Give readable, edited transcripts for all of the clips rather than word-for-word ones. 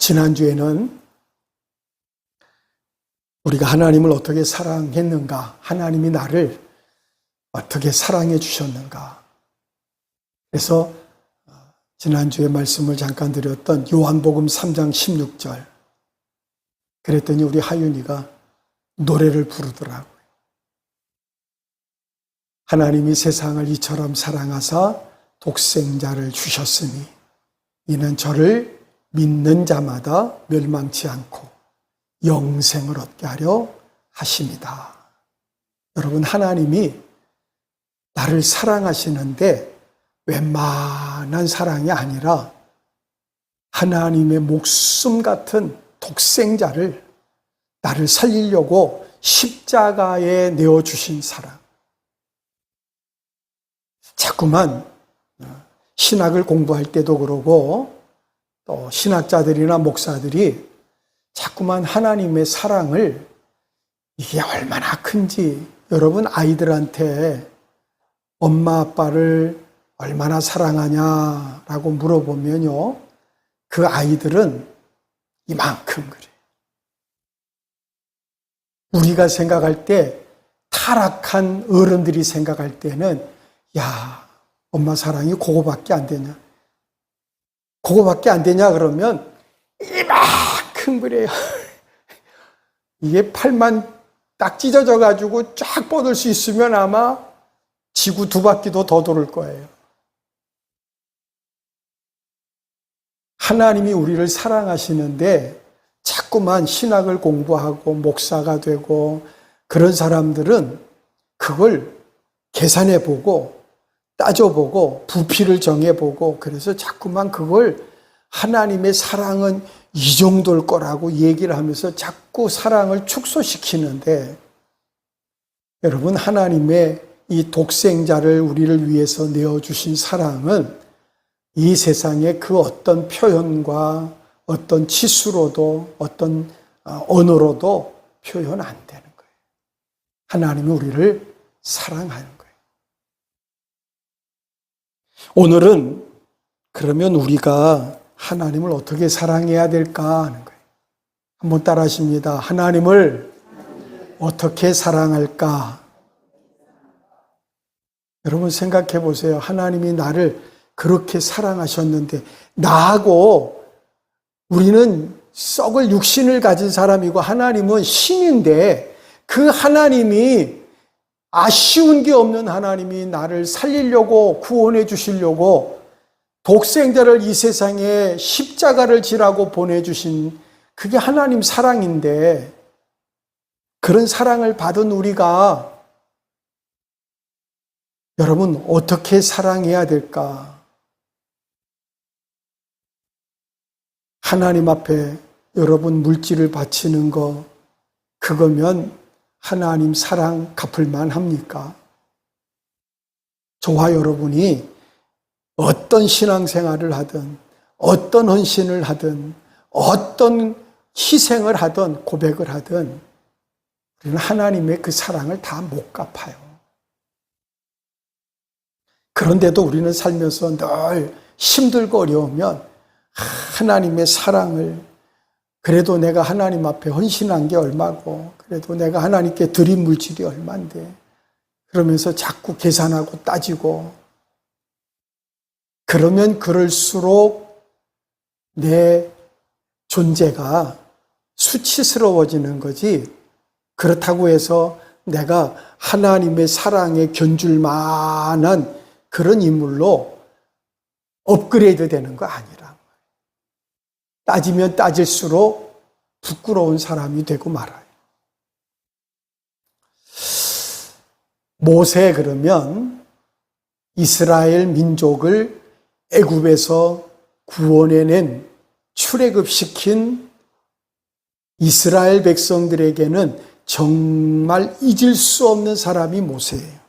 지난주에는 우리가 하나님을 어떻게 사랑했는가, 하나님이 나를 어떻게 사랑해 주셨는가. 그래서 지난주에 말씀을 잠깐 드렸던 요한복음 3장 16절. 그랬더니 우리 하윤이가 노래를 부르더라고요. 하나님이 세상을 이처럼 사랑하사 독생자를 주셨으니 이는 저를 믿는 자마다 멸망치 않고 영생을 얻게 하려 하심이다. 여러분, 하나님이 나를 사랑하시는데 웬만한 사랑이 아니라 하나님의 목숨 같은 독생자를 나를 살리려고 십자가에 내어주신 사랑. 자꾸만 신학을 공부할 때도 그러고 또 신학자들이나 목사들이 자꾸만 하나님의 사랑을 이게 얼마나 큰지, 여러분 아이들한테 엄마 아빠를 얼마나 사랑하냐라고 물어보면요, 그 아이들은 이만큼 그래요. 우리가 생각할 때, 타락한 어른들이 생각할 때는 야, 엄마 사랑이 그거밖에 안 되냐? 그거밖에 안 되냐 그러면 이만큼 그래요. 이게 팔만 딱 찢어져 가지고 쫙 뻗을 수 있으면 아마 지구 2바퀴도 더 돌을 거예요. 하나님이 우리를 사랑하시는데 자꾸만 신학을 공부하고 목사가 되고 그런 사람들은 그걸 계산해보고 따져보고 부피를 정해보고 그래서 자꾸만 그걸 하나님의 사랑은 이 정도일 거라고 얘기를 하면서 자꾸 사랑을 축소시키는데, 여러분, 하나님의 이 독생자를 우리를 위해서 내어주신 사랑은 이 세상의 그 어떤 표현과 어떤 치수로도 어떤 언어로도 표현 안 되는 거예요. 하나님이 우리를 사랑하는 거예요. 오늘은 그러면 우리가 하나님을 어떻게 사랑해야 될까 하는 거예요. 한번 따라 하십니다. 하나님을 어떻게 사랑할까? 여러분 생각해 보세요. 하나님이 나를 그렇게 사랑하셨는데, 나하고 우리는 썩을 육신을 가진 사람이고 하나님은 신인데, 그 하나님이 아쉬운 게 없는 하나님이 나를 살리려고 구원해 주시려고 독생자를 이 세상에 십자가를 지라고 보내주신, 그게 하나님 사랑인데, 그런 사랑을 받은 우리가 여러분 어떻게 사랑해야 될까? 하나님 앞에 여러분 물질을 바치는 거, 그거면 하나님 사랑 갚을만 합니까? 저와 여러분이 어떤 신앙생활을 하든 어떤 헌신을 하든 어떤 희생을 하든 고백을 하든 우리는 하나님의 그 사랑을 다 못 갚아요. 그런데도 우리는 살면서 늘 힘들고 어려우면 하나님의 사랑을, 그래도 내가 하나님 앞에 헌신한 게 얼마고, 그래도 내가 하나님께 드린 물질이 얼만데, 그러면서 자꾸 계산하고 따지고, 그러면 그럴수록 내 존재가 수치스러워지는 거지, 그렇다고 해서 내가 하나님의 사랑에 견줄 만한 그런 인물로 업그레이드 되는 거 아니라, 따지면 따질수록 부끄러운 사람이 되고 말아요. 모세, 그러면 이스라엘 민족을 애굽에서 구원해낸, 출애굽시킨 이스라엘 백성들에게는 정말 잊을 수 없는 사람이 모세예요.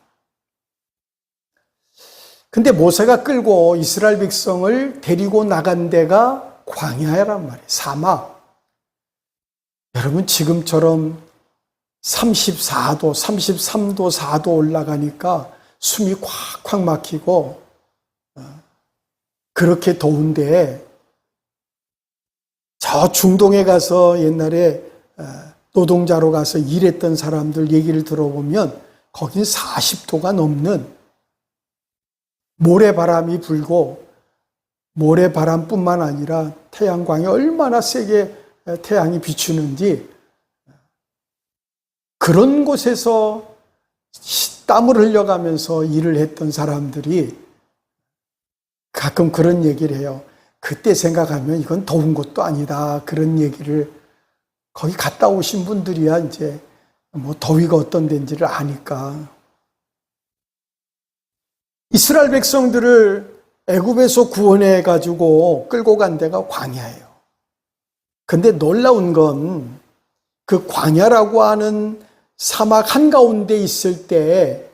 근데 모세가 끌고 이스라엘 백성을 데리고 나간 데가 광야란 말이에요. 사막. 여러분 지금처럼 34도, 33도, 4도 올라가니까 숨이 콱콱 막히고 그렇게 더운데 저 중동에 가서 옛날에 노동자로 가서 일했던 사람들 얘기를 들어보면 거긴 40도가 넘는 모래바람이 불고 모래바람뿐만 아니라 태양광이 얼마나 세게 태양이 비추는지 그런 곳에서 땀을 흘려가면서 일을 했던 사람들이 가끔 그런 얘기를 해요. 그때 생각하면 이건 더운 것도 아니다. 그런 얘기를 거기 갔다 오신 분들이야 이제 뭐 더위가 어떤 데인지를 아니까. 이스라엘 백성들을 애굽에서 구원해 가지고 끌고 간 데가 광야예요. 근데 놀라운 건 그 광야라고 하는 사막 한가운데 있을 때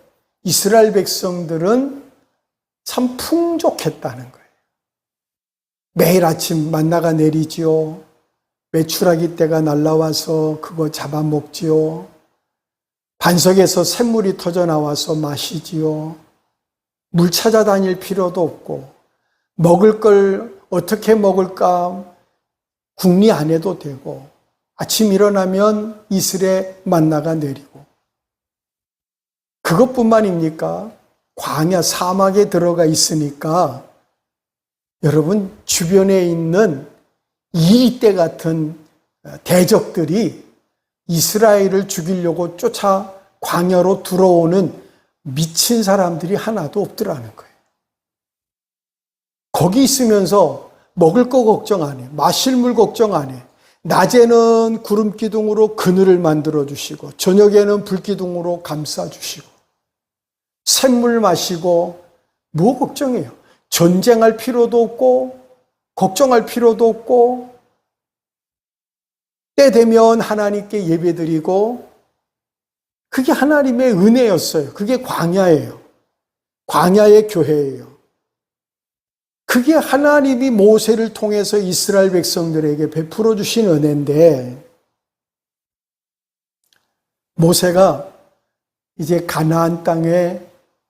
이스라엘 백성들은 참 풍족했다는 거예요. 매일 아침 만나가 내리지요. 메추라기 떼가 날라와서 그거 잡아먹지요. 반석에서 샘물이 터져 나와서 마시지요. 물 찾아다닐 필요도 없고 먹을 걸 어떻게 먹을까 궁리 안 해도 되고 아침 일어나면 이슬에 만나가 내리고 그것뿐만입니까? 광야 사막에 들어가 있으니까 여러분 주변에 있는 이리떼 같은 대적들이 이스라엘을 죽이려고 쫓아 광야로 들어오는 미친 사람들이 하나도 없더라는 거예요. 거기 있으면서 먹을 거 걱정 안 해. 마실 물 걱정 안 해. 낮에는 구름 기둥으로 그늘을 만들어 주시고 저녁에는 불 기둥으로 감싸 주시고 샘물 마시고 뭐 걱정해요? 전쟁할 필요도 없고 걱정할 필요도 없고 때 되면 하나님께 예배드리고 그게 하나님의 은혜였어요. 그게 광야예요. 광야의 교회예요. 그게 하나님이 모세를 통해서 이스라엘 백성들에게 베풀어 주신 은혜인데 모세가 이제 가나안 땅에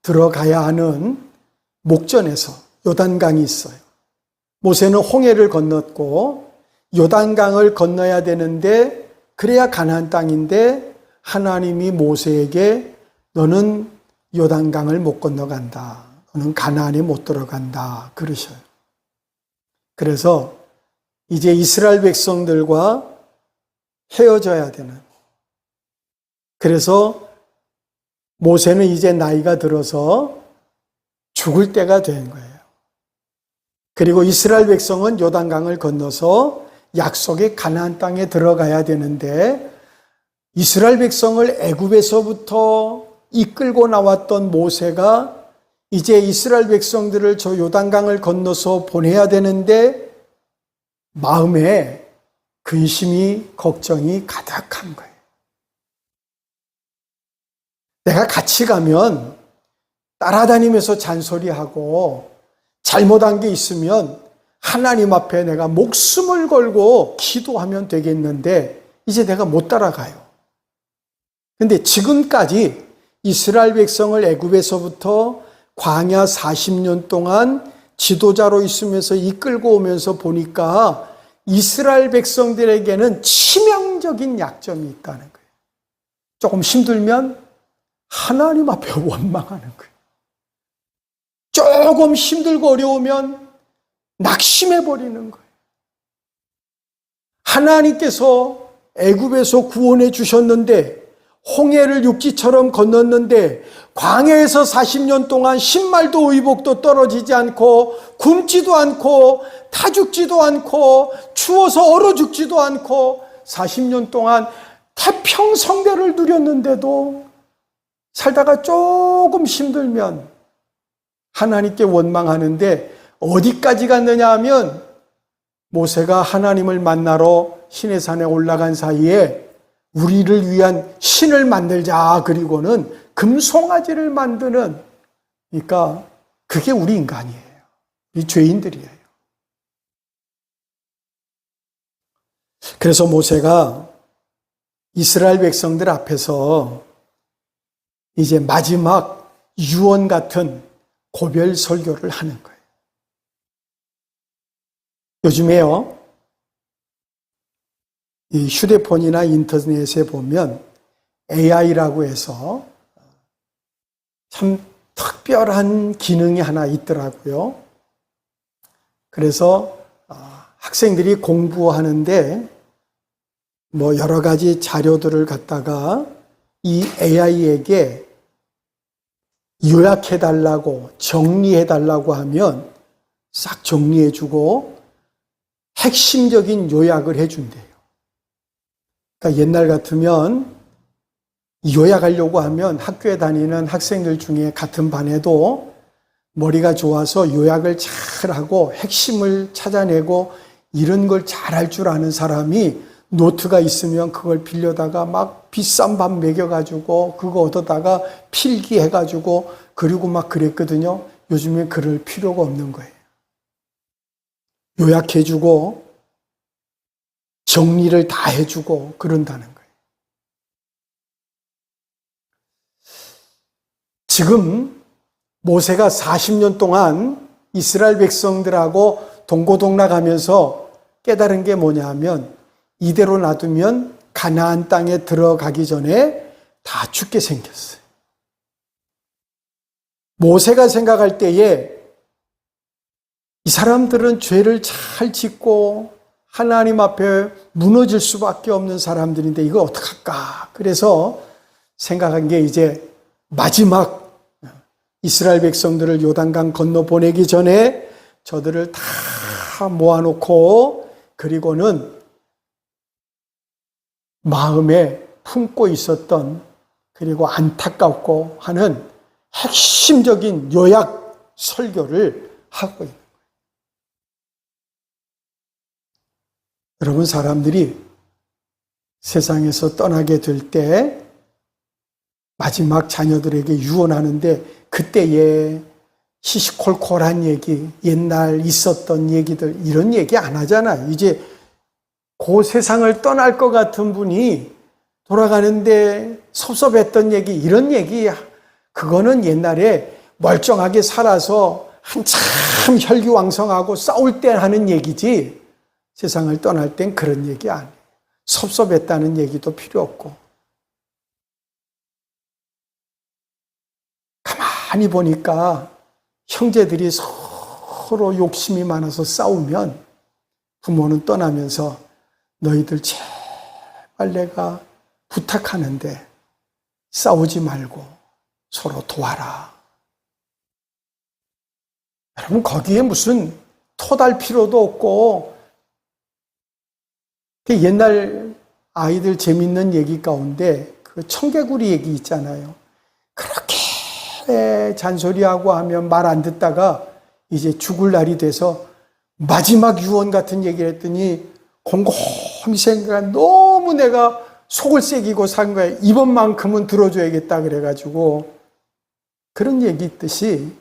들어가야 하는 목전에서 요단강이 있어요. 모세는 홍해를 건넜고 요단강을 건너야 되는데 그래야 가나안 땅인데 하나님이 모세에게 너는 요단강을 못 건너간다. 너는 가나안에 못 들어간다. 그러셔요. 그래서 이제 이스라엘 백성들과 헤어져야 되는. 그래서 모세는 이제 나이가 들어서 죽을 때가 된 거예요. 그리고 이스라엘 백성은 요단강을 건너서 약속의 가나안 땅에 들어가야 되는데 이스라엘 백성을 애굽에서부터 이끌고 나왔던 모세가 이제 이스라엘 백성들을 저 요단강을 건너서 보내야 되는데 마음에 근심이 걱정이 가득한 거예요. 내가 같이 가면 따라다니면서 잔소리하고 잘못한 게 있으면 하나님 앞에 내가 목숨을 걸고 기도하면 되겠는데 이제 내가 못 따라가요. 근데 지금까지 이스라엘 백성을 애굽에서부터 광야 40년 동안 지도자로 있으면서 이끌고 오면서 보니까 이스라엘 백성들에게는 치명적인 약점이 있다는 거예요. 조금 힘들면 하나님 앞에 원망하는 거예요. 조금 힘들고 어려우면 낙심해버리는 거예요. 하나님께서 애굽에서 구원해 주셨는데 홍해를 육지처럼 건넜는데 광야에서 40년 동안 신말도 의복도 떨어지지 않고 굶지도 않고 타 죽지도 않고 추워서 얼어 죽지도 않고 40년 동안 태평성대를 누렸는데도 살다가 조금 힘들면 하나님께 원망하는데 어디까지 갔느냐 하면 모세가 하나님을 만나러 시내산에 올라간 사이에 우리를 위한 신을 만들자. 그리고는 금송아지를 만드는, 그러니까 그게 우리 인간이에요. 우리 죄인들이에요. 그래서 모세가 이스라엘 백성들 앞에서 이제 마지막 유언 같은 고별 설교를 하는 거예요. 요즘에요, 이 휴대폰이나 인터넷에 보면 AI라고 해서 참 특별한 기능이 하나 있더라고요. 그래서 학생들이 공부하는데 뭐 여러 가지 자료들을 갖다가 이 AI에게 요약해달라고 정리해달라고 하면 싹 정리해주고 핵심적인 요약을 해준대요. 그러니까 옛날 같으면 요약하려고 하면 학교에 다니는 학생들 중에 같은 반에도 머리가 좋아서 요약을 잘하고 핵심을 찾아내고 이런 걸 잘할 줄 아는 사람이 노트가 있으면 그걸 빌려다가 막 비싼 밥 먹여가지고 그거 얻어다가 필기해가지고 그리고 막 그랬거든요. 요즘엔 그럴 필요가 없는 거예요. 요약해주고 정리를 다 해주고 그런다는 거예요. 지금 모세가 40년 동안 이스라엘 백성들하고 동고동락하면서 깨달은 게 뭐냐면 이대로 놔두면 가나안 땅에 들어가기 전에 다 죽게 생겼어요. 모세가 생각할 때에 이 사람들은 죄를 잘 짓고 하나님 앞에 무너질 수밖에 없는 사람들인데 이거 어떡할까? 그래서 생각한 게 이제 마지막 이스라엘 백성들을 요단강 건너 보내기 전에 저들을 다 모아놓고 그리고는 마음에 품고 있었던 그리고 안타깝고 하는 핵심적인 요약 설교를 하고 있는 거예요. 여러분, 사람들이 세상에서 떠나게 될 때 마지막 자녀들에게 유언하는데 그때의 시시콜콜한 얘기, 옛날 있었던 얘기들 이런 얘기 안 하잖아요. 이제 그 세상을 떠날 것 같은 분이 돌아가는데 섭섭했던 얘기 이런 얘기 그거는 옛날에 멀쩡하게 살아서 한참 혈기왕성하고 싸울 때 하는 얘기지 세상을 떠날 땐 그런 얘기 안 해요. 섭섭했다는 얘기도 필요 없고 가만히 보니까 형제들이 서로 욕심이 많아서 싸우면 부모는 떠나면서 너희들 제발 내가 부탁하는데 싸우지 말고 서로 도와라. 여러분 거기에 무슨 토달 필요도 없고 옛날 아이들 재밌는 얘기 가운데 그 청개구리 얘기 있잖아요. 그렇게 잔소리하고 하면 말 안 듣다가 이제 죽을 날이 돼서 마지막 유언 같은 얘기를 했더니 곰곰이 생각한 너무 내가 속을 새기고 산 거야. 이번만큼은 들어줘야겠다 그래가지고 그런 얘기 있듯이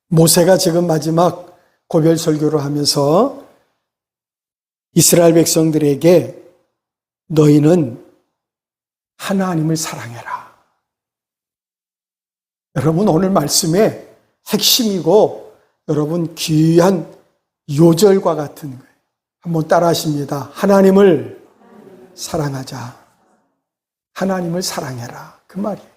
모세가 지금 마지막 고별 설교를 하면서 이스라엘 백성들에게 너희는 하나님을 사랑해라. 여러분 오늘 말씀의 핵심이고 여러분 귀한 요절과 같은 거예요. 한번 따라 하십니다. 하나님을 사랑하자. 하나님을 사랑해라. 그 말이에요.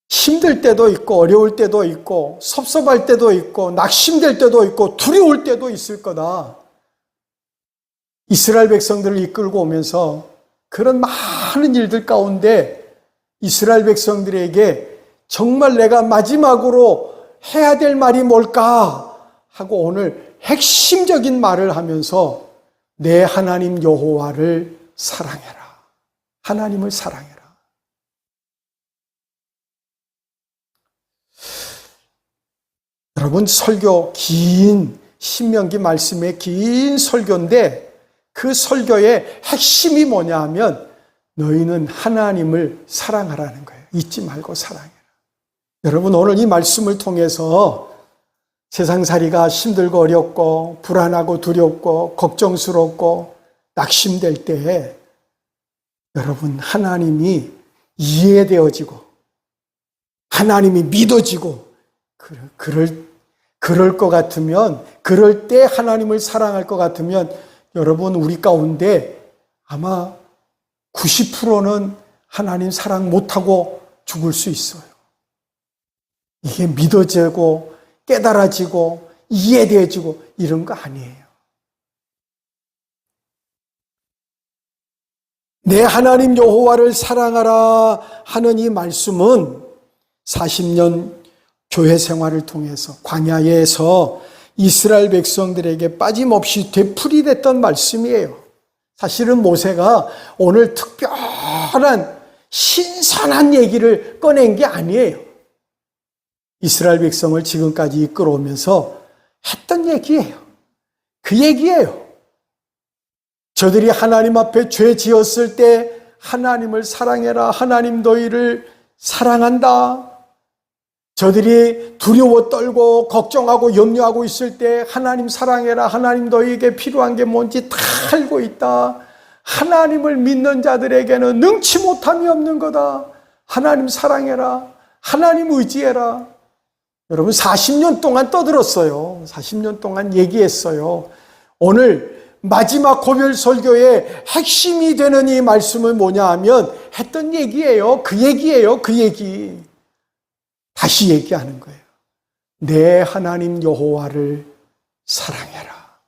힘들 때도 있고 어려울 때도 있고 섭섭할 때도 있고 낙심될 때도 있고 두려울 때도 있을 거다. 이스라엘 백성들을 이끌고 오면서 그런 많은 일들 가운데 이스라엘 백성들에게 정말 내가 마지막으로 해야 될 말이 뭘까 하고 오늘 핵심적인 말을 하면서 내 하나님 여호와를 사랑해라. 하나님을 사랑해라. 여러분 설교 긴 신명기 말씀의 긴 설교인데 그 설교의 핵심이 뭐냐 하면 너희는 하나님을 사랑하라는 거예요. 잊지 말고 사랑해라. 여러분 오늘 이 말씀을 통해서 세상살이가 힘들고 어렵고 불안하고 두렵고 걱정스럽고 낙심될 때에 여러분 하나님이 이해되어지고 하나님이 믿어지고 그럴 것 같으면, 그럴 때 하나님을 사랑할 것 같으면 여러분 우리 가운데 아마 90%는 하나님 사랑 못하고 죽을 수 있어요. 이게 믿어지고 깨달아지고 이해되어지고 이런 거 아니에요. 내 하나님 여호와를 사랑하라 하는 이 말씀은 40년 교회 생활을 통해서 광야에서 이스라엘 백성들에게 빠짐없이 되풀이됐던 말씀이에요. 사실은 모세가 오늘 특별한 신선한 얘기를 꺼낸 게 아니에요. 이스라엘 백성을 지금까지 이끌어오면서 했던 얘기예요. 그 얘기예요. 저들이 하나님 앞에 죄 지었을 때 하나님을 사랑해라. 하나님 너희를 사랑한다. 저들이 두려워 떨고 걱정하고 염려하고 있을 때 하나님 사랑해라. 하나님 너희에게 필요한 게 뭔지 다 알고 있다. 하나님을 믿는 자들에게는 능치 못함이 없는 거다. 하나님 사랑해라. 하나님 의지해라. 여러분 40년 동안 떠들었어요. 40년 동안 얘기했어요. 오늘 마지막 고별 설교의 핵심이 되는 이 말씀은 뭐냐 하면 했던 얘기예요. 그 얘기예요. 그 얘기. 다시 얘기하는 거예요. 내 하나님 여호와를 사랑해라.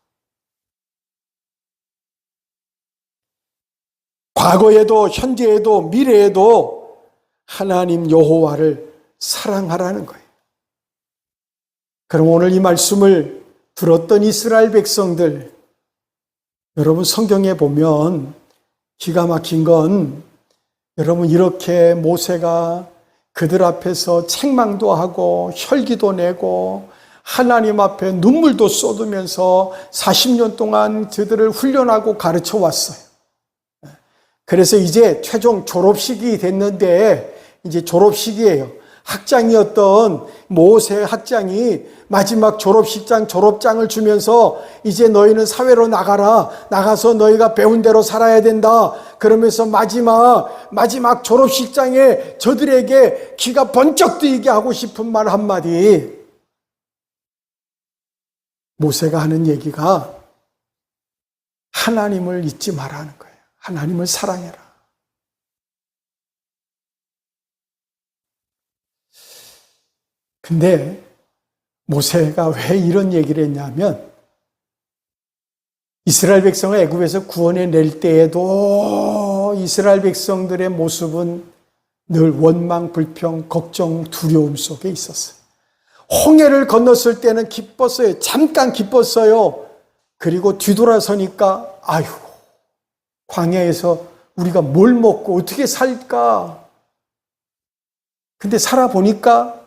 과거에도 현재에도 미래에도 하나님 여호와를 사랑하라는 거예요. 그럼 오늘 이 말씀을 들었던 이스라엘 백성들, 여러분 성경에 보면 기가 막힌 건 여러분 이렇게 모세가 그들 앞에서 책망도 하고 혈기도 내고 하나님 앞에 눈물도 쏟으면서 40년 동안 저들을 훈련하고 가르쳐 왔어요. 그래서 이제 최종 졸업식이 됐는데 이제 졸업식이에요. 학장이었던 모세 학장이 마지막 졸업장을 주면서 이제 너희는 사회로 나가라. 나가서 너희가 배운 대로 살아야 된다. 그러면서 마지막 졸업식장에 저들에게 귀가 번쩍 뜨이게 하고 싶은 말 한마디. 모세가 하는 얘기가 하나님을 잊지 말라는 거예요. 하나님을 사랑해라. 근데 모세가 왜 이런 얘기를 했냐면 이스라엘 백성을 애굽에서 구원해 낼 때에도 이스라엘 백성들의 모습은 늘 원망, 불평, 걱정, 두려움 속에 있었어요. 홍해를 건넜을 때는 기뻤어요. 잠깐 기뻤어요. 그리고 뒤돌아서니까 아유, 광야에서 우리가 뭘 먹고 어떻게 살까? 근데 살아보니까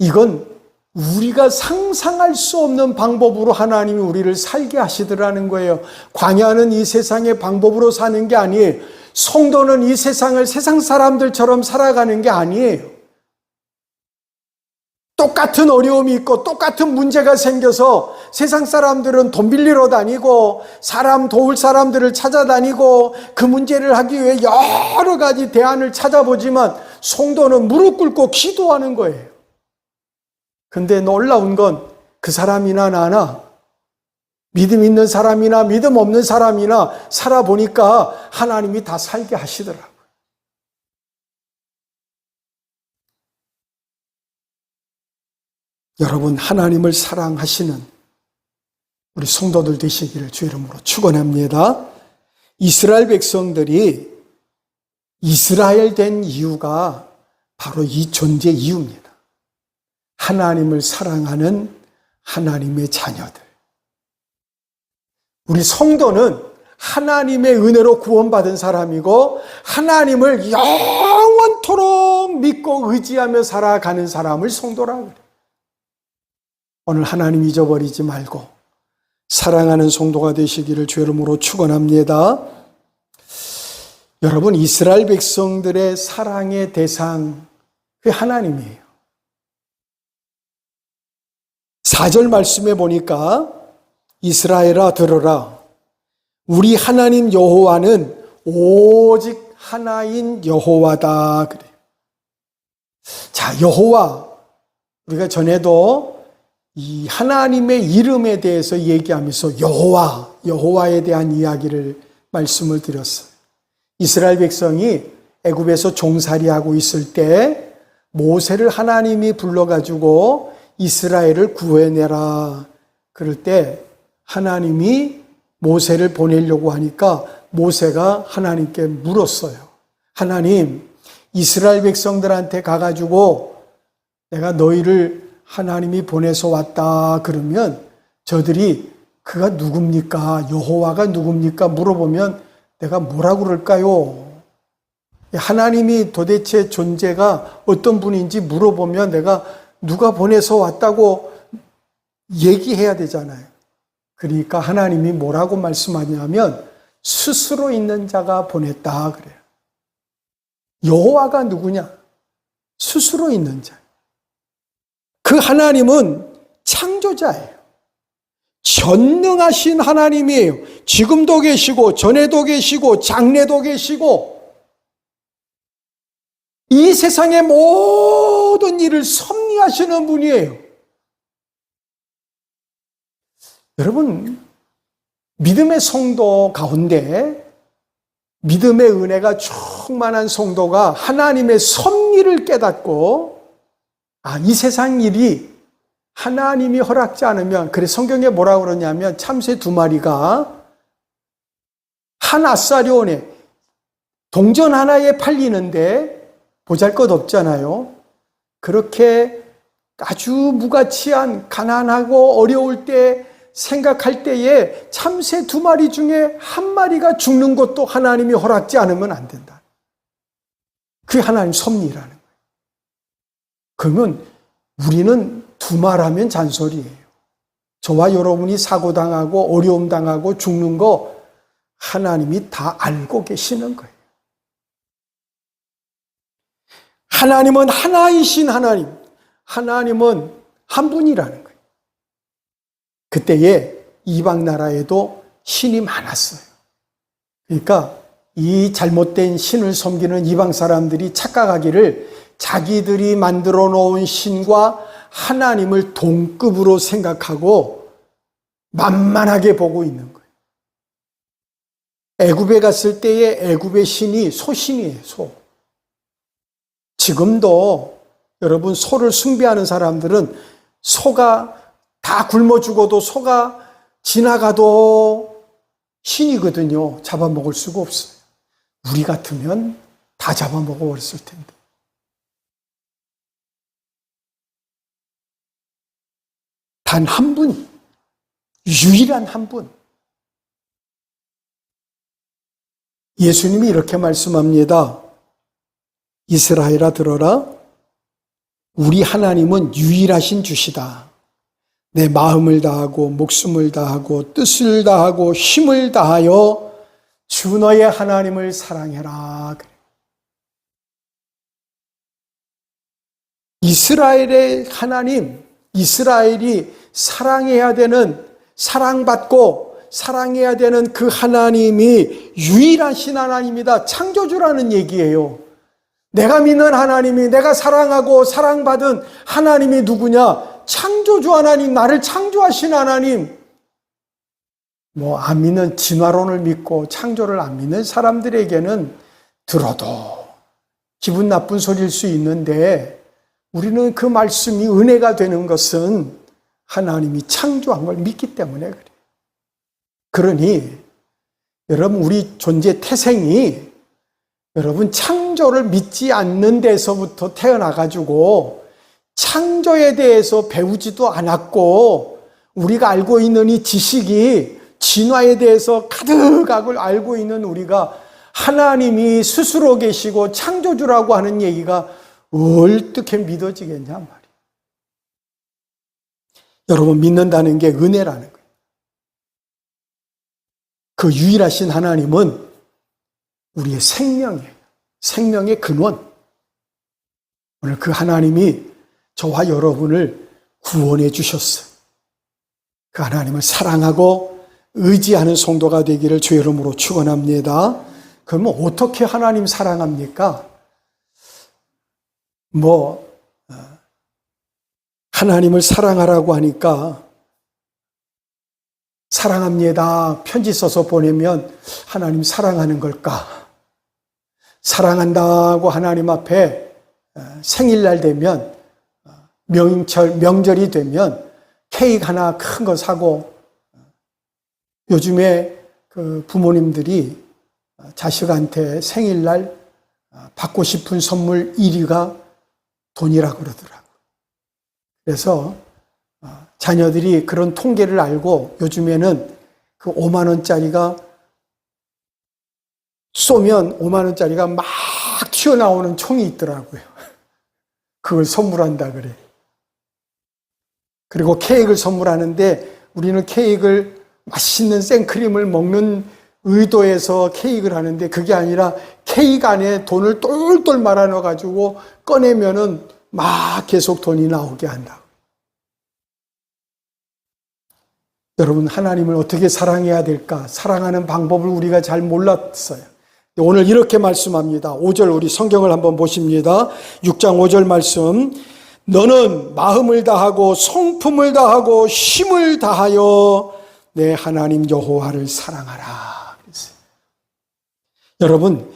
이건 우리가 상상할 수 없는 방법으로 하나님이 우리를 살게 하시더라는 거예요. 광야는 이 세상의 방법으로 사는 게 아니에요. 성도는 이 세상을 세상 사람들처럼 살아가는 게 아니에요. 똑같은 어려움이 있고 똑같은 문제가 생겨서 세상 사람들은 돈 빌리러 다니고 사람 도울 사람들을 찾아다니고 그 문제를 하기 위해 여러 가지 대안을 찾아보지만 성도는 무릎 꿇고 기도하는 거예요. 근데 놀라운 건 그 사람이나 나나 믿음 있는 사람이나 믿음 없는 사람이나 살아보니까 하나님이 다 살게 하시더라고요. 여러분 하나님을 사랑하시는 우리 성도들 되시기를 주 이름으로 축원합니다. 이스라엘 백성들이 이스라엘 된 이유가 바로 이 존재 이유입니다. 하나님을 사랑하는 하나님의 자녀들. 우리 성도는 하나님의 은혜로 구원받은 사람이고 하나님을 영원토록 믿고 의지하며 살아가는 사람을 성도라고 그래요. 오늘 하나님 잊어버리지 말고 사랑하는 성도가 되시기를 주 이름으로 축원합니다. 여러분 이스라엘 백성들의 사랑의 대상 그 하나님이에요. 4절 말씀에 보니까 이스라엘아 들으라 우리 하나님 여호와는 오직 하나인 여호와다 그래요. 자, 여호와 우리가 전에도 이 하나님의 이름에 대해서 얘기하면서 여호와에 대한 이야기를 말씀을 드렸어요. 이스라엘 백성이 애굽에서 종살이하고 있을 때 모세를 하나님이 불러가지고 이스라엘을 구해내라. 그럴 때 하나님이 모세를 보내려고 하니까 모세가 하나님께 물었어요. 하나님, 이스라엘 백성들한테 가가지고 내가 너희를 하나님이 보내서 왔다 그러면 저들이 그가 누굽니까? 여호와가 누굽니까? 물어보면 내가 뭐라고 그럴까요? 하나님이 도대체 존재가 어떤 분인지 물어보면 내가 누가 보내서 왔다고 얘기해야 되잖아요. 그러니까 하나님이 뭐라고 말씀하냐면 스스로 있는 자가 보냈다 그래요. 여호와가 누구냐? 스스로 있는 자. 그 하나님은 창조자예요. 전능하신 하나님이에요. 지금도 계시고 전에도 계시고 장래도 계시고 이 세상의 모든 일을 섭리하시는 분이에요. 여러분, 믿음의 성도 가운데 믿음의 은혜가 충만한 성도가 하나님의 섭리를 깨닫고 이 세상 일이 하나님이 허락지 않으면, 그래 성경에 뭐라고 그러냐면 참새 2마리가 한 아사리온에 동전 하나에 팔리는데 보잘것없잖아요. 그렇게 아주 무가치한 가난하고 어려울 때 생각할 때에 참새 2마리 중에 1마리가 죽는 것도 하나님이 허락지 않으면 안 된다. 그게 하나님 섭리라는 거예요. 그러면 우리는 두말하면 잔소리예요. 저와 여러분이 사고당하고 어려움 당하고 죽는 거 하나님이 다 알고 계시는 거예요. 하나님은 하나이신 하나님, 하나님은 한 분이라는 거예요. 그때에 이방 나라에도 신이 많았어요. 그러니까 이 잘못된 신을 섬기는 이방 사람들이 착각하기를 자기들이 만들어 놓은 신과 하나님을 동급으로 생각하고 만만하게 보고 있는 거예요. 애굽에 갔을 때의 애굽의 신이 소신이에요, 소. 지금도 여러분 소를 숭배하는 사람들은 소가 다 굶어 죽어도 소가 지나가도 신이거든요. 잡아먹을 수가 없어요. 우리 같으면 다 잡아먹어버렸을 텐데. 단 한 분, 유일한 한 분. 예수님이 이렇게 말씀합니다. 이스라엘아 들어라. 우리 하나님은 유일하신 주시다. 내 마음을 다하고 목숨을 다하고 뜻을 다하고 힘을 다하여 주 너의 하나님을 사랑해라. 이스라엘의 하나님, 이스라엘이 사랑해야 되는, 사랑받고 사랑해야 되는 그 하나님이 유일하신 하나님이다. 창조주라는 얘기예요. 내가 믿는 하나님이, 내가 사랑하고 사랑받은 하나님이 누구냐? 창조주 하나님, 나를 창조하신 하나님. 안 믿는, 진화론을 믿고 창조를 안 믿는 사람들에게는 들어도 기분 나쁜 소리일 수 있는데, 우리는 그 말씀이 은혜가 되는 것은 하나님이 창조한 걸 믿기 때문에 그래요. 그러니 여러분, 우리 존재 태생이 여러분 창조를 믿지 않는 데서부터 태어나가지고 창조에 대해서 배우지도 않았고, 우리가 알고 있는 이 지식이 진화에 대해서 가득 알고 있는 우리가 하나님이 스스로 계시고 창조주라고 하는 얘기가 어떻게 믿어지겠냐 말이에요. 여러분, 믿는다는 게 은혜라는 거예요. 그 유일하신 하나님은 우리의 생명이에요. 생명의 근원. 오늘 그 하나님이 저와 여러분을 구원해 주셨어요. 그 하나님을 사랑하고 의지하는 성도가 되기를 주의 이름으로 축원합니다. 그러면 어떻게 하나님 사랑합니까? 하나님을 사랑하라고 하니까 사랑합니다. 편지 써서 보내면 하나님 사랑하는 걸까? 사랑한다고 하나님 앞에 생일날 되면 명절이 되면 케이크 하나 큰 거 사고 요즘에 그 부모님들이 자식한테 생일날 받고 싶은 선물 1위가 돈이라고 그러더라고요. 그래서 자녀들이 그런 통계를 알고 요즘에는 그 5만 원짜리가 쏘면 5만 원짜리가 막 튀어나오는 총이 있더라고요. 그걸 선물한다 그래. 그리고 케이크를 선물하는데 우리는 케이크를 맛있는 생크림을 먹는 의도에서 케이크를 하는데 그게 아니라 케이크 안에 돈을 똘똘 말아 넣어가지고 꺼내면은 막 계속 돈이 나오게 한다. 여러분, 하나님을 어떻게 사랑해야 될까? 사랑하는 방법을 우리가 잘 몰랐어요. 오늘 이렇게 말씀합니다. 5절 우리 성경을 한번 보십니다. 6장 5절 말씀. 너는 마음을 다하고 성품을 다하고 힘을 다하여 내 하나님 여호와를 사랑하라. 그랬어요. 여러분,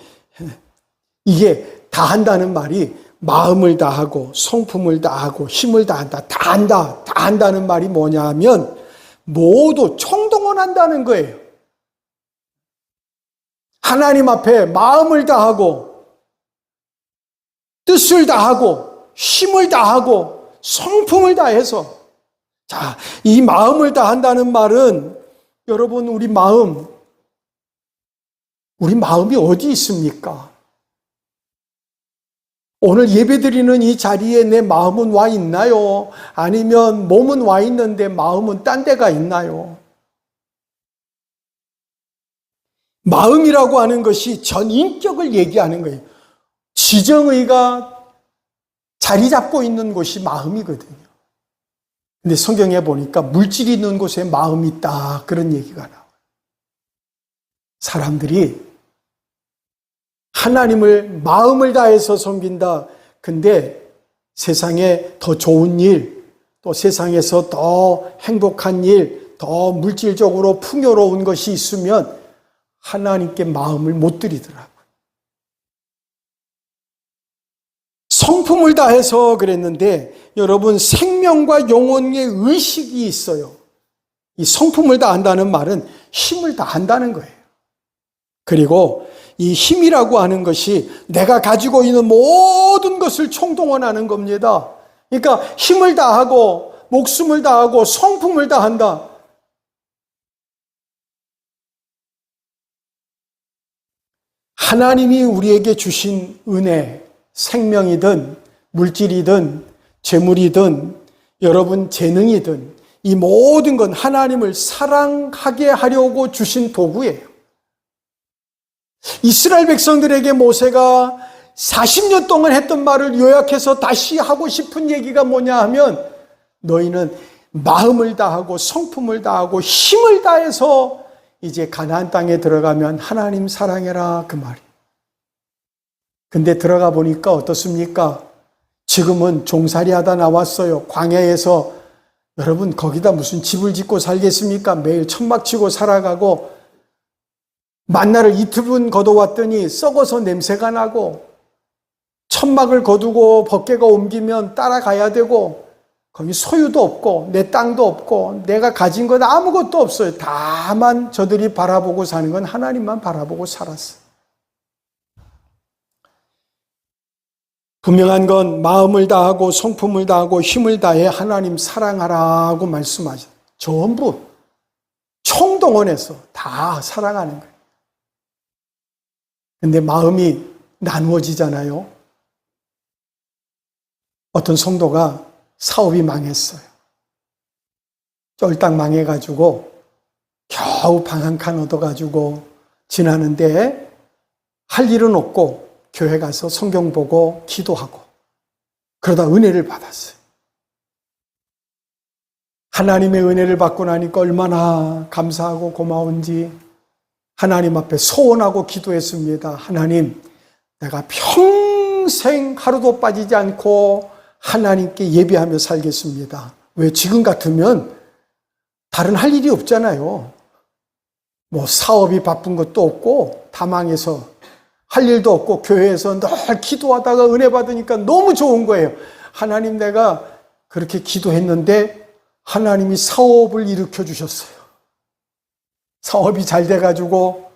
이게 다한다는 말이 마음을 다하고 성품을 다하고 힘을 다한다. 다 한다는 말이 뭐냐 하면 모두 총동원한다는 거예요. 하나님 앞에 마음을 다하고 뜻을 다하고 힘을 다하고 성품을 다해서 자, 이 마음을 다한다는 말은 여러분 우리 마음이 어디 있습니까? 오늘 예배드리는 이 자리에 내 마음은 와 있나요? 아니면 몸은 와 있는데 마음은 딴 데가 있나요? 마음이라고 하는 것이 전인격을 얘기하는 거예요. 지정의가 자리 잡고 있는 곳이 마음이거든요. 근데 성경에 보니까 물질이 있는 곳에 마음이 있다. 그런 얘기가 나와요. 사람들이 하나님을 마음을 다해서 섬긴다. 근데 세상에 더 좋은 일, 또 세상에서 더 행복한 일, 더 물질적으로 풍요로운 것이 있으면 하나님께 마음을 못 드리더라고요. 성품을 다해서 그랬는데 여러분 생명과 영혼의 의식이 있어요. 이 성품을 다한다는 말은 힘을 다한다는 거예요. 그리고 이 힘이라고 하는 것이 내가 가지고 있는 모든 것을 총동원하는 겁니다. 그러니까 힘을 다하고 목숨을 다하고 성품을 다한다. 하나님이 우리에게 주신 은혜, 생명이든 물질이든 재물이든 여러분 재능이든 이 모든 건 하나님을 사랑하게 하려고 주신 도구예요. 이스라엘 백성들에게 모세가 40년 동안 했던 말을 요약해서 다시 하고 싶은 얘기가 뭐냐 하면 너희는 마음을 다하고 성품을 다하고 힘을 다해서 이제 가나안 땅에 들어가면 하나님 사랑해라 그 말이에요. 근데 들어가 보니까 어떻습니까? 지금은 종살이 하다 나왔어요. 광야에서 여러분 거기다 무슨 집을 짓고 살겠습니까? 매일 천막 치고 살아가고 만나를 이틀분 걷어왔더니 썩어서 냄새가 나고 천막을 거두고 벗개가 옮기면 따라가야 되고 거기 소유도 없고 내 땅도 없고 내가 가진 건 아무것도 없어요. 다만 저들이 바라보고 사는 건 하나님만 바라보고 살았어요. 분명한 건 마음을 다하고 성품을 다하고 힘을 다해 하나님 사랑하라고 말씀하죠. 전부 총동원해서 다 사랑하는 거예요. 근데 마음이 나누어지잖아요. 어떤 성도가 사업이 망했어요. 쫄딱 망해가지고 겨우 방 한 칸 얻어가지고 지나는데 할 일은 없고 교회 가서 성경 보고 기도하고 그러다 은혜를 받았어요. 하나님의 은혜를 받고 나니까 얼마나 감사하고 고마운지 하나님 앞에 소원하고 기도했습니다. 하나님, 내가 평생 하루도 빠지지 않고 하나님께 예배하며 살겠습니다. 왜? 지금 같으면 다른 할 일이 없잖아요. 뭐 사업이 바쁜 것도 없고 다망해서 할 일도 없고 교회에서 늘 기도하다가 은혜 받으니까 너무 좋은 거예요. 하나님, 내가 그렇게 기도했는데 하나님이 사업을 일으켜 주셨어요. 사업이 잘 돼가지고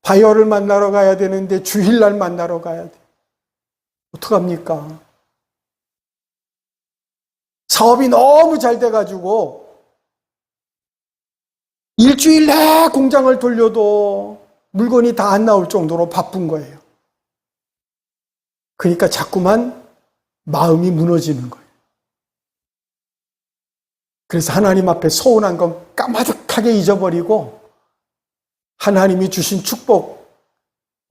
바이어를 만나러 가야 되는데 주일날 만나러 가야 돼. 어떡합니까? 사업이 너무 잘 돼가지고 일주일 내 공장을 돌려도 물건이 다 안 나올 정도로 바쁜 거예요. 그러니까 자꾸만 마음이 무너지는 거예요. 그래서 하나님 앞에 서운한 건 까마득하게 잊어버리고 하나님이 주신 축복,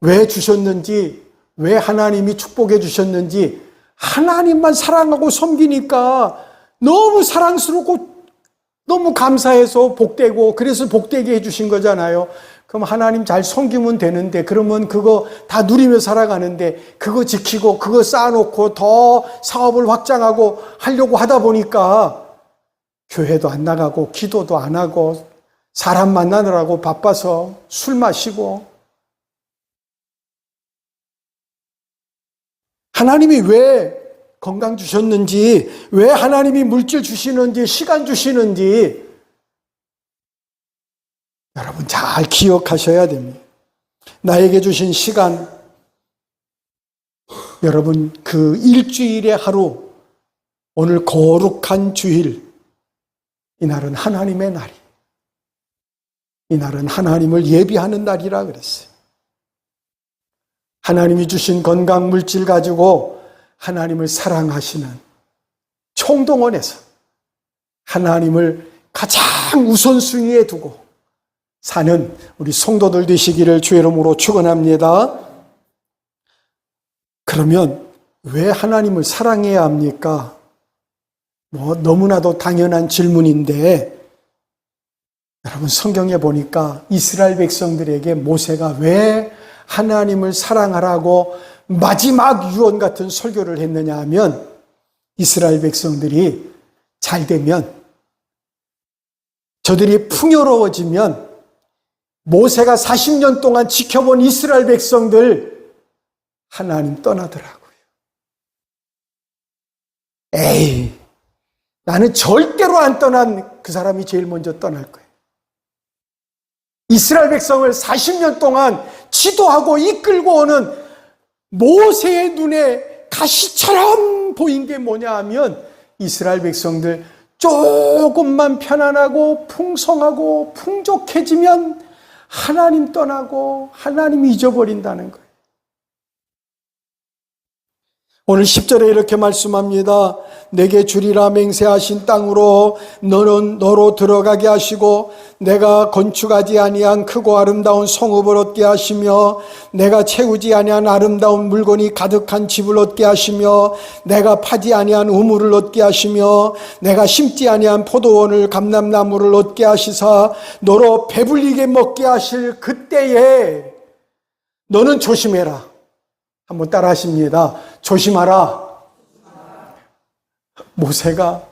왜 주셨는지, 왜 하나님이 축복해 주셨는지 하나님만 사랑하고 섬기니까 너무 사랑스럽고 너무 감사해서 복되고, 그래서 복되게 해주신 거잖아요. 그럼 하나님 잘 섬기면 되는데, 그러면 그거 다 누리며 살아가는데 그거 지키고 그거 쌓아놓고 더 사업을 확장하고 하려고 하다 보니까 교회도 안 나가고 기도도 안 하고 사람 만나느라고 바빠서 술 마시고. 하나님이 왜 건강 주셨는지, 왜 하나님이 물질 주시는지, 시간 주시는지 여러분 잘 기억하셔야 됩니다. 나에게 주신 시간, 여러분 그 일주일의 하루, 오늘 거룩한 주일, 이날은 하나님의 날이, 이날은 하나님을 예비하는 날이라 그랬어요. 하나님이 주신 건강 물질 가지고 하나님을 사랑하시는 총동원에서 하나님을 가장 우선순위에 두고 사는 우리 성도들 되시기를 주의 이름으로 축원합니다. 그러면 왜 하나님을 사랑해야 합니까? 뭐 너무나도 당연한 질문인데, 여러분 성경에 보니까 이스라엘 백성들에게 모세가 왜 하나님을 사랑하라고 마지막 유언 같은 설교를 했느냐 하면, 이스라엘 백성들이 잘 되면, 저들이 풍요로워지면 모세가 40년 동안 지켜본 이스라엘 백성들 하나님 떠나더라고요. 에이, 나는 절대로 안 떠난 그 사람이 제일 먼저 떠날 거예요. 이스라엘 백성을 40년 동안 지도하고 이끌고 오는 모세의 눈에 가시처럼 보인 게 뭐냐 하면, 이스라엘 백성들 조금만 편안하고 풍성하고 풍족해지면 하나님 떠나고 하나님 잊어버린다는 거예요. 오늘 10절에 이렇게 말씀합니다. 내게 주리라 맹세하신 땅으로 너로 들어가게 하시고, 내가 건축하지 아니한 크고 아름다운 성읍을 얻게 하시며, 내가 채우지 아니한 아름다운 물건이 가득한 집을 얻게 하시며, 내가 파지 아니한 우물을 얻게 하시며, 내가 심지 아니한 포도원을 감람나무를 얻게 하시사 너로 배불리게 먹게 하실 그때에 너는 조심해라. 한번 따라 하십니다. 조심하라. 모세가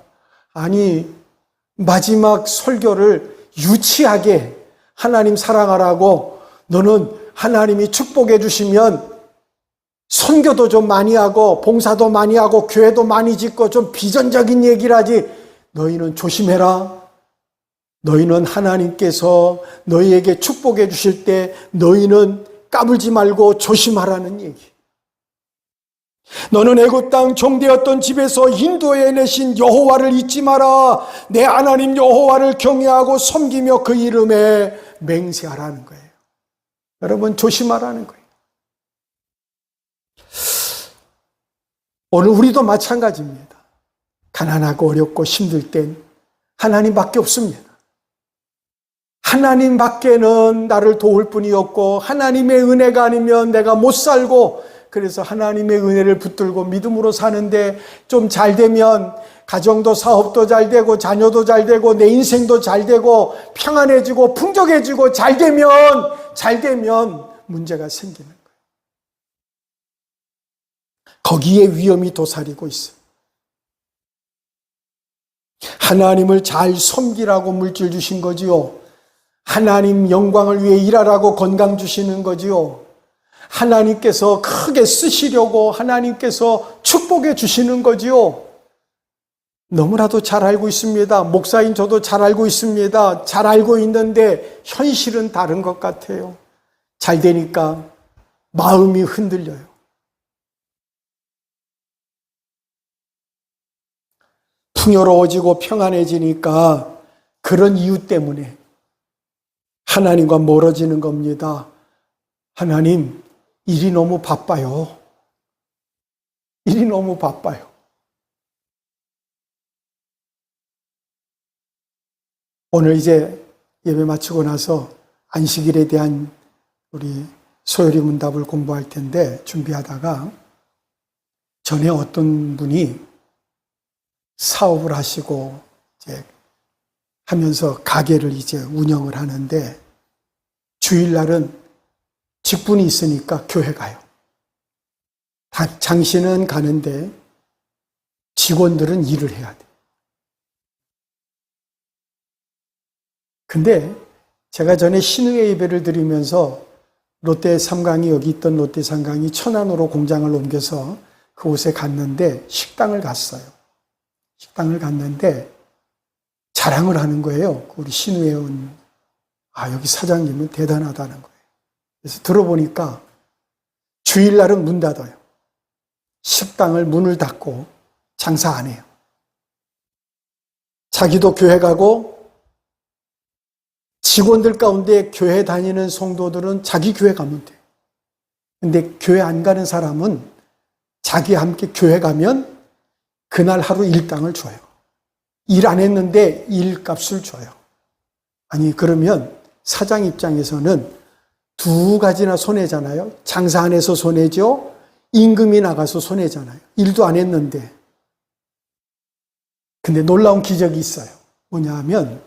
마지막 설교를 유치하게 하나님 사랑하라고, 너는 하나님이 축복해 주시면 선교도 좀 많이 하고 봉사도 많이 하고 교회도 많이 짓고 좀 비전적인 얘기를 하지, 너희는 조심해라. 너희는 하나님께서 너희에게 축복해 주실 때 너희는 까불지 말고 조심하라는 얘기. 너는 애굽 땅 종되었던 집에서 인도해 내신 여호와를 잊지 마라. 내 하나님 여호와를 경외하고 섬기며 그 이름에 맹세하라는 거예요. 여러분 조심하라는 거예요. 오늘 우리도 마찬가지입니다. 가난하고 어렵고 힘들 땐 하나님밖에 없습니다. 하나님밖에는 나를 도울 분이 없고, 하나님의 은혜가 아니면 내가 못 살고, 그래서 하나님의 은혜를 붙들고 믿음으로 사는데, 좀 잘 되면 가정도 사업도 잘 되고 자녀도 잘 되고 내 인생도 잘 되고 평안해지고 풍족해지고 잘 되면 문제가 생기는 거예요. 거기에 위험이 도사리고 있어요. 하나님을 잘 섬기라고 물질 주신 거지요. 하나님 영광을 위해 일하라고 건강 주시는 거지요. 하나님께서 크게 쓰시려고 하나님께서 축복해 주시는 거지요. 너무나도 잘 알고 있습니다. 목사인 저도 잘 알고 있습니다. 잘 알고 있는데 현실은 다른 것 같아요. 잘 되니까 마음이 흔들려요. 풍요로워지고 평안해지니까 그런 이유 때문에 하나님과 멀어지는 겁니다. 하나님, 일이 너무 바빠요. 일이 너무 바빠요. 오늘 이제 예배 마치고 나서 안식일에 대한 우리 소요리 문답을 공부할 텐데 준비하다가 전에 어떤 분이 사업을 하시고 이제 하면서 가게를 이제 운영을 하는데 주일날은 직분이 있으니까 교회 가요. 장신은 가는데 직원들은 일을 해야 돼. 근데 제가 전에 신흥의 예배를 드리면서 롯데 삼강이 여기 있던 롯데 삼강이 천안으로 공장을 옮겨서 그곳에 갔는데 식당을 갔어요. 식당을 갔는데 자랑을 하는 거예요. 우리 신우회원, 여기 사장님은 대단하다는 거예요. 그래서 들어보니까 주일날은 문 닫아요. 식당을 문을 닫고 장사 안 해요. 자기도 교회 가고 직원들 가운데 교회 다니는 성도들은 자기 교회 가면 돼. 근데 교회 안 가는 사람은 자기와 함께 교회 가면 그날 하루 일당을 줘요. 일 안 했는데 일값을 줘요. 아니, 그러면 사장 입장에서는 두 가지나 손해잖아요. 장사 안 해서 손해죠. 임금이 나가서 손해잖아요. 일도 안 했는데. 근데 놀라운 기적이 있어요. 뭐냐 하면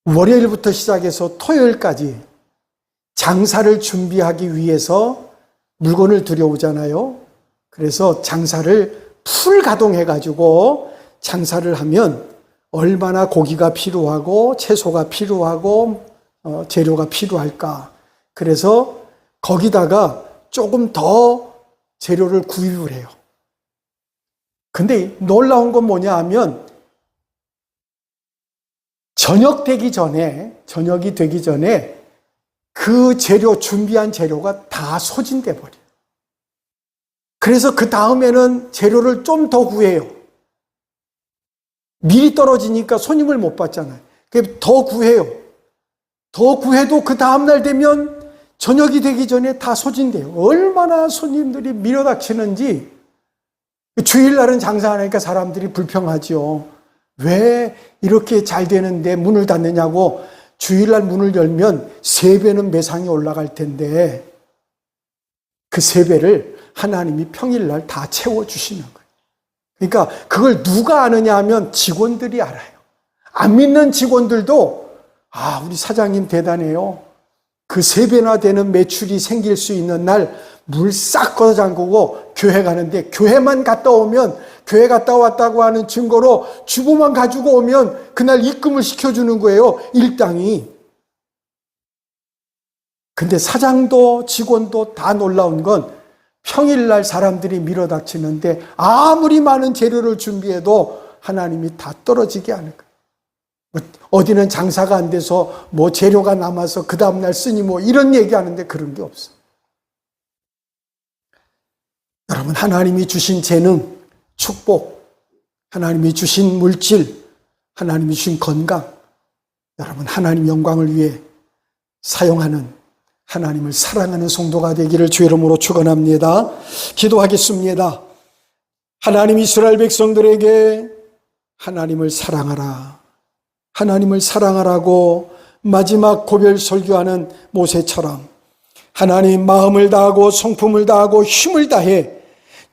월요일부터 시작해서 토요일까지 장사를 준비하기 위해서 물건을 들여오잖아요. 그래서 장사를 풀 가동해가지고 장사를 하면 얼마나 고기가 필요하고 채소가 필요하고 재료가 필요할까. 그래서 거기다가 조금 더 재료를 구입을 해요. 근데 놀라운 건 뭐냐 하면 저녁이 되기 전에 그 재료, 준비한 재료가 다 소진돼 버려요. 그래서 그 다음에는 재료를 좀 더 구해요. 미리 떨어지니까 손님을 못 받잖아요. 그래서 더 구해요. 더 구해도 그 다음날 되면 저녁이 되기 전에 다 소진돼요. 얼마나 손님들이 밀어닥치는지. 주일날은 장사 안 하니까 사람들이 불평하죠. 왜 이렇게 잘 되는데 문을 닫느냐고. 주일날 문을 열면 3배는 매상이 올라갈 텐데 그 3배를 하나님이 평일날 다 채워주시는 거예요. 그러니까 그걸 누가 아느냐 하면 직원들이 알아요. 안 믿는 직원들도 우리 사장님 대단해요. 그 3배나 되는 매출이 생길 수 있는 날 물 싹 걷어 잠그고 교회 가는데 교회만 갔다 오면 교회 갔다 왔다고 하는 증거로 주보만 가지고 오면 그날 입금을 시켜주는 거예요. 일당이. 근데 사장도 직원도 다 놀라운 건 평일날 사람들이 밀어닥치는데 아무리 많은 재료를 준비해도 하나님이 다 떨어지게 하는 거예요. 어디는 장사가 안 돼서 뭐 재료가 남아서 그 다음날 쓰니 뭐 이런 얘기하는데 그런 게 없어. 여러분, 하나님이 주신 재능, 축복, 하나님이 주신 물질, 하나님이 주신 건강, 여러분 하나님 영광을 위해 사용하는 하나님을 사랑하는 성도가 되기를 주의 이름으로 축원합니다. 기도하겠습니다. 하나님 이스라엘 백성들에게 하나님을 사랑하라. 하나님을 사랑하라고 마지막 고별 설교하는 모세처럼 하나님 마음을 다하고 성품을 다하고 힘을 다해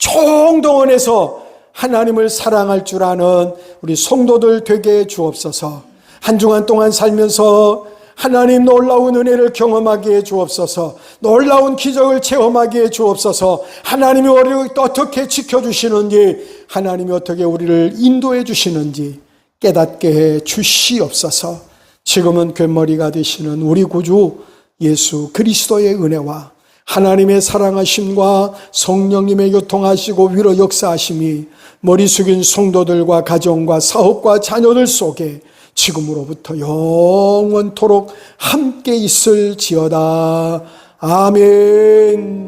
총동원해서 하나님을 사랑할 줄 아는 우리 성도들 되게 주옵소서. 한 주간 동안 살면서 하나님 놀라운 은혜를 경험하게 해 주옵소서. 놀라운 기적을 체험하게 해 주옵소서. 하나님이 우리를 어떻게 지켜주시는지, 하나님이 어떻게 우리를 인도해 주시는지 깨닫게 해 주시옵소서. 지금은 괸머리가 되시는 우리 구주 예수 그리스도의 은혜와 하나님의 사랑하심과 성령님의 교통하시고 위로 역사하심이 머리 숙인 성도들과 가정과 사업과 자녀들 속에 지금으로부터 영원토록 함께 있을지어다. 아멘.